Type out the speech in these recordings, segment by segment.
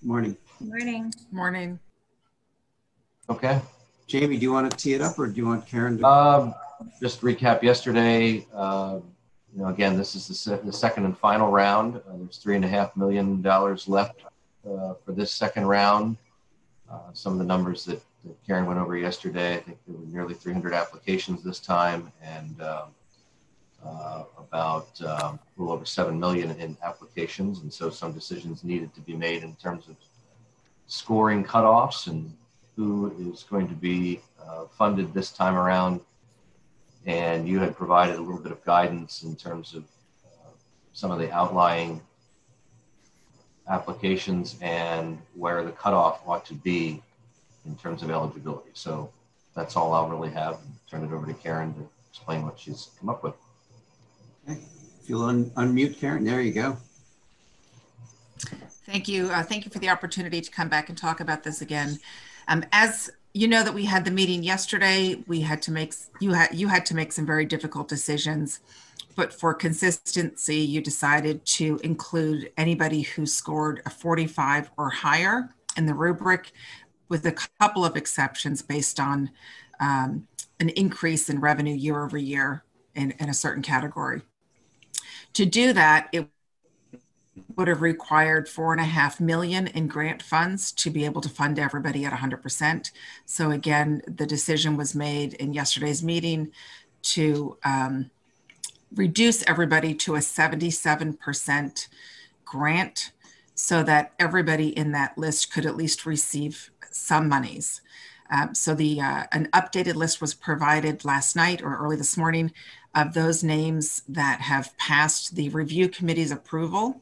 Morning. Morning. Morning. Okay. Jamie, do you want to tee it up, or do you want Karen to? Just to recap yesterday, again, this is the second and final round. There's $3.5 million left for this second round. Some of the numbers that Karen went over yesterday, I think there were nearly 300 applications this time, and about a little over 7 million in applications. And so some decisions needed to be made in terms of scoring cutoffs and who is going to be funded this time around. And you had provided a little bit of guidance in terms of some of the outlying applications and where the cutoff ought to be in terms of eligibility. So that's all I'll really have. Turn it over to Karen to explain what she's come up with. Okay. If you'll unmute, Karen, there you go. Thank you. Thank you for the opportunity to come back and talk about this again. As you know, that we had the meeting yesterday, we had to make, you had to make some very difficult decisions, but for consistency, you decided to include anybody who scored a 45 or higher in the rubric, with a couple of exceptions based on an increase in revenue year over year in a certain category. To do that, it would have required $4.5 million in grant funds to be able to fund everybody at 100%. So again, the decision was made in yesterday's meeting to reduce everybody to a 77% grant so that everybody in that list could at least receive some monies. So an updated list was provided last night or early this morning of those names that have passed the review committee's approval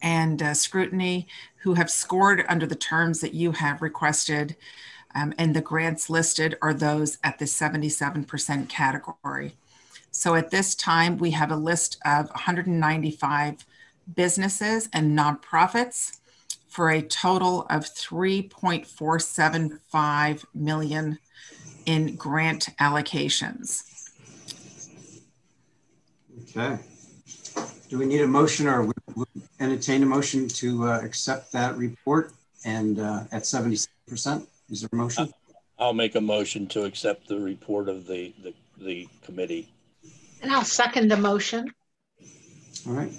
and scrutiny, who have scored under the terms that you have requested. And the grants listed are those at the 77% category. So at this time, we have a list of 195 businesses and nonprofits for a total of $3.475 million in grant allocations. Okay. Do we need a motion, or we entertain a motion to accept that report and at 77%? Is there a motion? I'll make a motion to accept the report of the committee. And I'll second the motion. All right.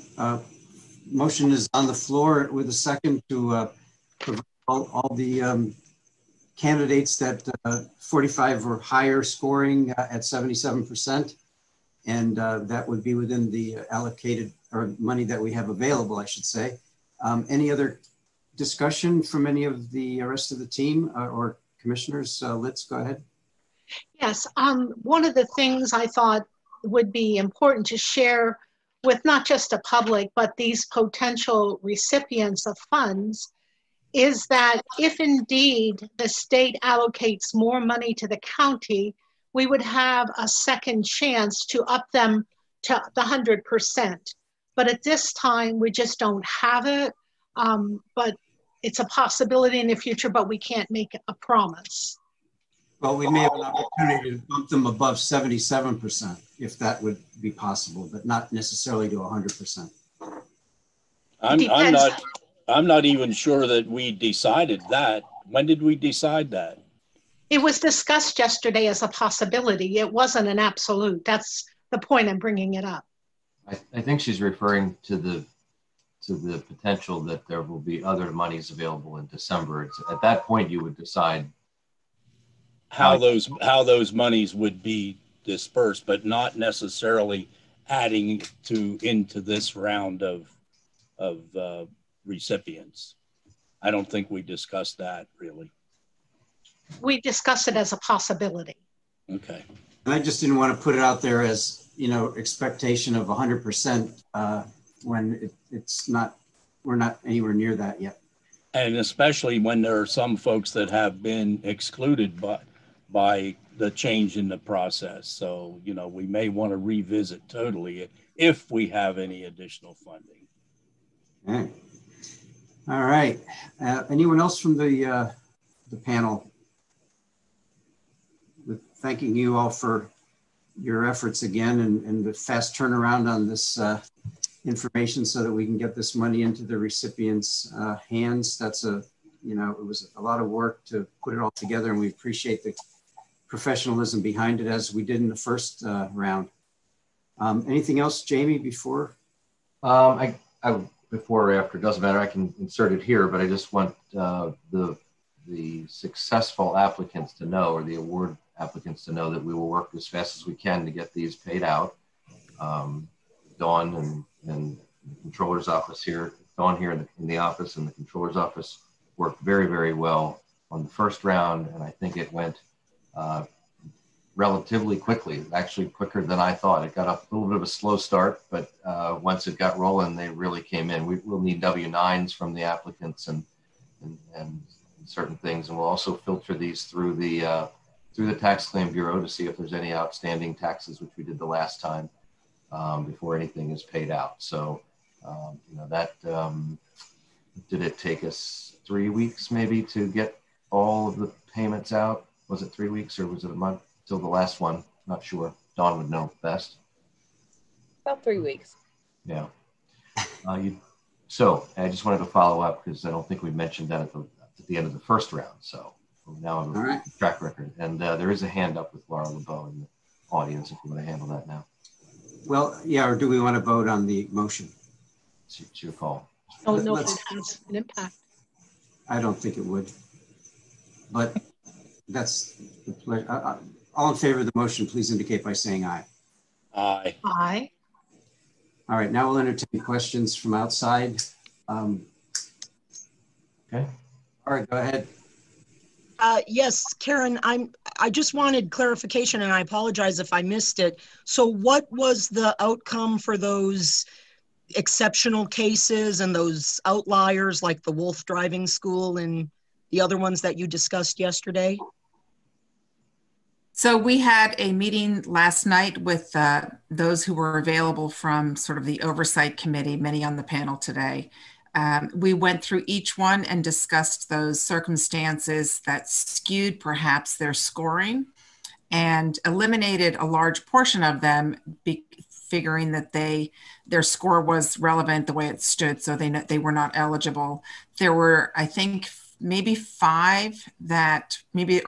Motion is on the floor with a second to provide all the candidates that 45 or higher scoring at 77%. And that would be within the allocated or money that we have available, I should say. Any other discussion from any of the rest of the team or commissioners? Litz, go ahead. Yes, one of the things I thought would be important to share with not just the public, but these potential recipients of funds, is that if indeed the state allocates more money to the county, we would have a second chance to up them to the 100%. But at this time, we just don't have it. But it's a possibility in the future, but we can't make a promise. Well, we may have an opportunity to bump them above 77%, if that would be possible, but not necessarily to 100%. I'm not even sure that we decided that. When did we decide that? It was discussed yesterday as a possibility. It wasn't an absolute. That's the point I'm bringing it up. I think she's referring to the potential that there will be other monies available in December. At that point, you would decide how those monies would be dispersed, but not necessarily adding into this round of recipients. I don't think we discussed that really. We discussed it as a possibility. Okay. And I just didn't want to put it out there as, expectation of 100% when we're not anywhere near that yet. And especially when there are some folks that have been excluded by the change in the process. So, we may want to revisit totally if we have any additional funding. Okay. All right. Anyone else from the panel? Thanking you all for your efforts again and the fast turnaround on this information so that we can get this money into the recipients' hands. That's it was a lot of work to put it all together, and we appreciate the professionalism behind it as we did in the first round. Anything else, Jamie, before? Before or after, doesn't matter. I can insert it here, but I just want the successful applicants to know, or the award applicants to know, that we will work as fast as we can to get these paid out. Dawn and the controller's office here, Dawn here in the office and the controller's office worked very, very well on the first round, and I think it went relatively quickly, actually quicker than I thought. It got a little bit of a slow start, but once it got rolling, they really came in. We'll need W-9s from the applicants and certain things, and we'll also filter these through the Tax Claim Bureau to see if there's any outstanding taxes, which we did the last time, before anything is paid out. So, did it take us 3 weeks maybe to get all of the payments out? Was it 3 weeks, or was it a month till the last one? Not sure. Dawn would know best. About 3 weeks. Yeah. So I just wanted to follow up because I don't think we mentioned that at the end of the first round. So now I'm a track record. And there is a hand up with Laura LeBeau in the audience if you want to handle that now. Well, yeah, or do we want to vote on the motion? It's your call. Oh, no, it has an impact. I don't think it would, but that's the pleasure. All in favor of the motion, please indicate by saying aye. Aye. Aye. All right, now we'll entertain questions from outside. Okay. All right, go ahead. Yes, Karen, I just wanted clarification, and I apologize if I missed it. So what was the outcome for those exceptional cases and those outliers like the Wolf Driving School and the other ones that you discussed yesterday? So we had a meeting last night with those who were available from sort of the oversight committee, many on the panel today. We went through each one and discussed those circumstances that skewed perhaps their scoring, and eliminated a large portion of them, figuring that their score was relevant the way it stood, so they were not eligible. There were, I think, maybe 5 that maybe,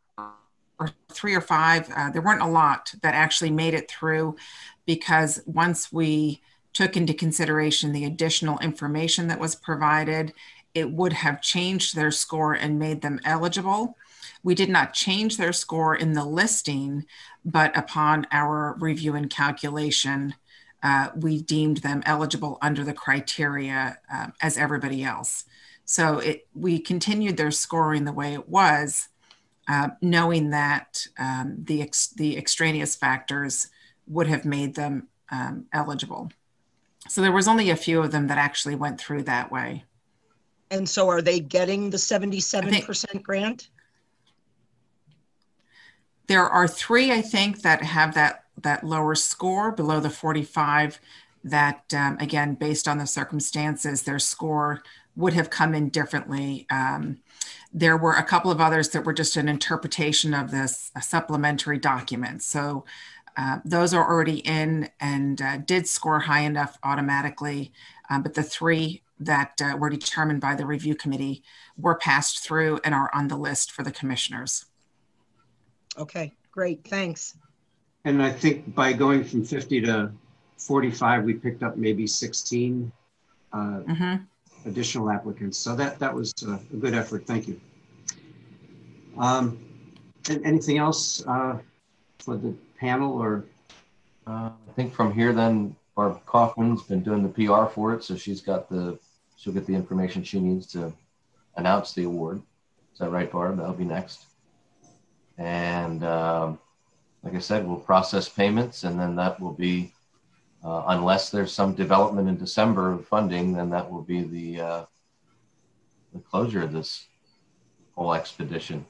or 3 or 5, there weren't a lot that actually made it through, because once we took into consideration the additional information that was provided, it would have changed their score and made them eligible. We did not change their score in the listing, but upon our review and calculation, we deemed them eligible under the criteria as everybody else. So we continued their scoring the way it was, knowing that the extraneous factors would have made them eligible. So there was only a few of them that actually went through that way. And so are they getting the 77% grant? There are 3, I think, that have that lower score below the 45 that, again, based on the circumstances, their score would have come in differently. There were a couple of others that were just an interpretation of this supplementary document. So those are already in and did score high enough automatically, but the 3 that were determined by the review committee were passed through and are on the list for the commissioners. Okay, great, thanks. And I think by going from 50 to 45, we picked up maybe 16 additional applicants. So that was a good effort, thank you. Anything else for the panel, or? I think from here then, Barb Kaufman's been doing the PR for it, so she'll get the information she needs to announce the award. Is that right, Barb? That'll be next. And like I said, we'll process payments, and then that will be, unless there's some development in December of funding, then that will be the closure of this whole expedition.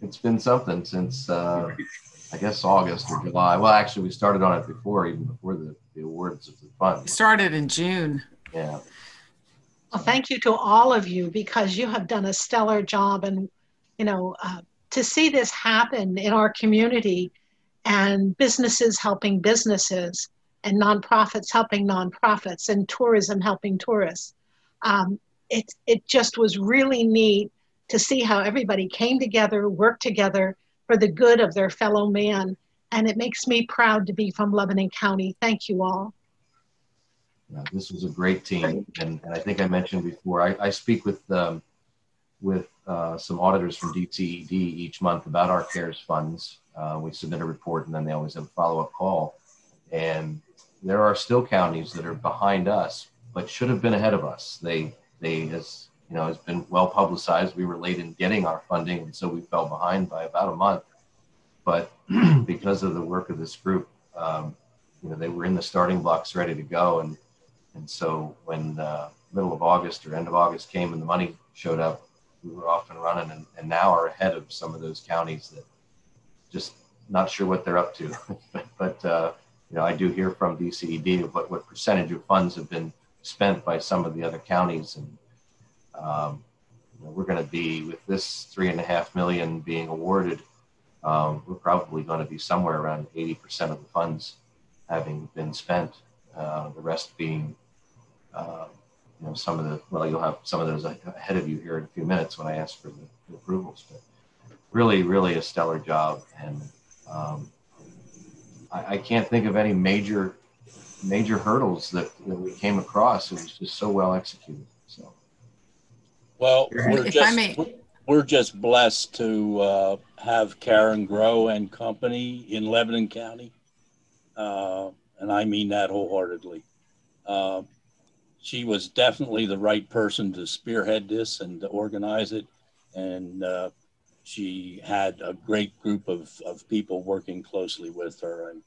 It's been something since, I guess, August or July. Well, actually, we started on it even before the awards of the fund. We started in June. Yeah. Well, thank you to all of you, because you have done a stellar job, and to see this happen in our community, and businesses helping businesses, and nonprofits helping nonprofits and tourism helping tourists. It just was really neat to see how everybody came together, worked together for the good of their fellow man. And it makes me proud to be from Lebanon County. Thank you all. Yeah, this was a great team. And I think I mentioned before, I speak with some auditors from DCED each month about our CARES funds. We submit a report and then they always have a follow-up call. And there are still counties that are behind us, but should have been ahead of us. They as you know, has been well publicized. We were late in getting our funding, and so we fell behind by about a month. But because of the work of this group, you know, they were in the starting blocks ready to go. And so when middle of August or end of August came and the money showed up, we were off and running, and now are ahead of some of those counties that just not sure what they're up to. but you know, I do hear from DCED of what percentage of funds have been spent by some of the other counties. And you know, we're going to be, with this $3.5 million being awarded, we're probably going to be somewhere around 80% of the funds having been spent. The rest being, you know, some of the, well, you'll have some of those ahead of you here in a few minutes when I ask for the approvals. But really, really a stellar job. And I can't think of any major hurdles that we came across. It was just so well executed. So, well, we're just blessed to have Karen Groh and company in Lebanon County, and I mean that wholeheartedly. She was definitely the right person to spearhead this and to organize it, and she had a great group of people working closely with her, and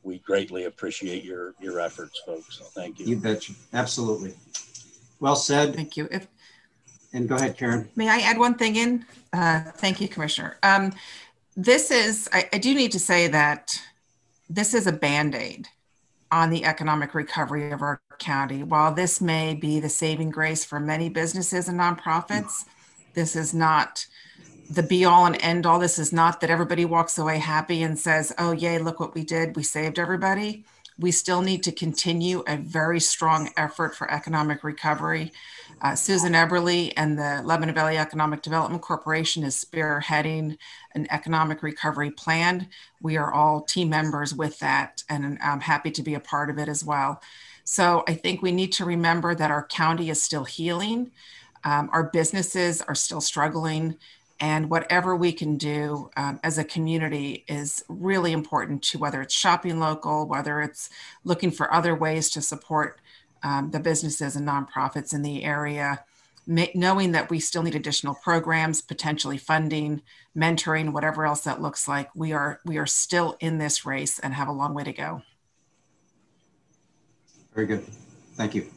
we greatly appreciate your efforts, folks. Thank you. You betcha. Absolutely. Well said. Thank you. And go ahead, Karen. May I add one thing in? Thank you, Commissioner. This is, I do need to say that this is a Band-Aid on the economic recovery of our county. While this may be the saving grace for many businesses and nonprofits, this is not the be all and end all. This is not that everybody walks away happy and says, oh, yay, look what we did. We saved everybody. We still need to continue a very strong effort for economic recovery. Susan Eberly and the Lebanon Valley Economic Development Corporation is spearheading an economic recovery plan. We are all team members with that, and I'm happy to be a part of it as well. So I think we need to remember that our county is still healing. Our businesses are still struggling. And whatever we can do as a community is really important to, whether it's shopping local, whether it's looking for other ways to support the businesses and nonprofits in the area, knowing that we still need additional programs, potentially funding, mentoring, whatever else that looks like. We are still in this race and have a long way to go. Very good. Thank you.